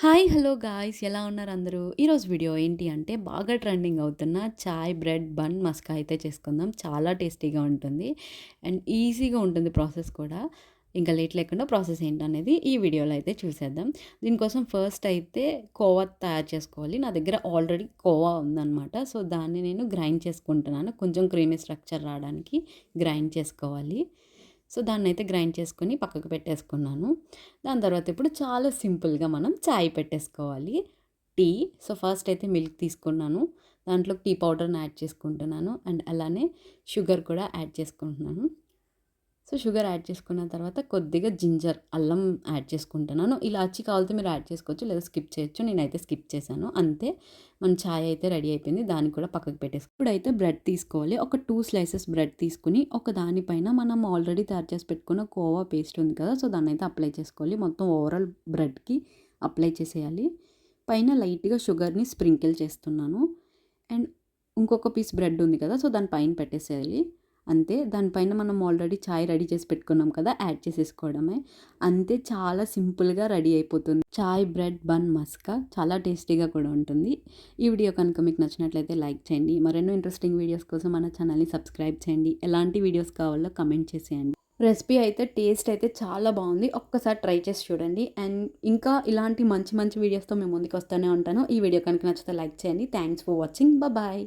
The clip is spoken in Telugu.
హాయ్! హలో గాయ్స్ ఎలా ఉన్నారు అందరూ? ఈరోజు వీడియో ఏంటి అంటే బాగా ట్రెండింగ్ అవుతున్న చాయ్, బ్రెడ్, బన్ మస్కా అయితే చేసుకుందాం. చాలా టేస్టీగా ఉంటుంది. అండ్ ఈజీగా ఉంటుంది ప్రాసెస్ కూడా. ఇంకా లేట్ లేకుండా ప్రాసెస్ ఏంటనేది ఈ వీడియోలో అయితే చూసేద్దాం. దీనికోసం ఫస్ట్ అయితే కోవా తయారు చేసుకోవాలి. నా దగ్గర ఆల్రెడీ కోవా ఉందనమాట. సో, దాన్ని నేను గ్రైండ్ చేసుకుంటున్నాను. కొంచెం క్రీమీ స్ట్రక్చర్ రావడానికి గ్రైండ్ చేసుకోవాలి. సో, దాన్నైతే గ్రైండ్ చేసుకొని పక్కకు పెట్టేసుకున్నాను. దాని తర్వాత ఇప్పుడు చాలా సింపుల్‌గా మనం చాయ్ పెట్టేసుకోవాలి. టీ. సో, ఫస్ట్ అయితే మిల్క్ తీసుకున్నాను. దాంట్లో టీ పౌడర్‌ని యాడ్ చేసుకుంటున్నాను. అండ్ అలానే షుగర్ కూడా యాడ్ చేసుకుంటున్నాను. సో, షుగర్ యాడ్ చేసుకున్న తర్వాత కొద్దిగా జింజర్, అల్లం యాడ్ చేసుకుంటున్నాను. ఇలాచీ కావాలితే మీరు యాడ్ చేసుకోవచ్చు. లేదా స్కిప్ చేయొచ్చు. నేనైతే స్కిప్ చేశాను. అంతే మన చాయ్ అయితే రెడీ అయిపోయింది. దాన్ని కూడా పక్కకు పెట్టేసుకో ఇప్పుడైతే బ్రెడ్ తీసుకోవాలి. ఒక 2 స్లైసెస్ బ్రెడ్ తీసుకొని ఒక దానిపైన మనం ఆల్రెడీ తయారు చేసి పెట్టుకున్న కోవా పేస్ట్ ఉంది కదా! సో, దాన్నైతే అప్లై చేసుకోవాలి. మొత్తం ఓవరాల్ బ్రెడ్‌కి అప్లై చేసేయాలి. పైన లైట్‌గా షుగర్‌ని స్ప్రింకిల్ చేస్తున్నాను. అండ్ ఇంకొక పీస్ బ్రెడ్ ఉంది కదా! సో, దాని పైన పెట్టేసేయాలి. అంతే. దానిపైన మనం ఆల్రెడీ చాయ్ రెడీ చేసి పెట్టుకున్నాం కదా! యాడ్ చేసేసుకోవడమే. అంతే చాలా సింపుల్‌గా రెడీ అయిపోతుంది. చాయ్, బ్రెడ్, బన్ మస్కా చాలా టేస్టీగా కూడా ఉంటుంది. ఈ వీడియో కనుక మీకు నచ్చినట్లయితే లైక్ చేయండి. మరెన్నో ఇంట్రెస్టింగ్ వీడియోస్ కోసం మన ఛానల్‌ని సబ్స్క్రైబ్ చేయండి. ఎలాంటి వీడియోస్ కావాలో కమెంట్ చేసేయండి. రెసిపీ అయితే టేస్ట్ అయితే చాలా బాగుంది. ఒక్కసారి ట్రై చేసి చూడండి. అండ్ ఇంకా ఇలాంటి మంచి మంచి వీడియోస్‌తో మేము ముందుకు వస్తూనే ఉంటాను. ఈ వీడియో కనుక నచ్చితే లైక్ చేయండి. Thanks for watching. బాయ్.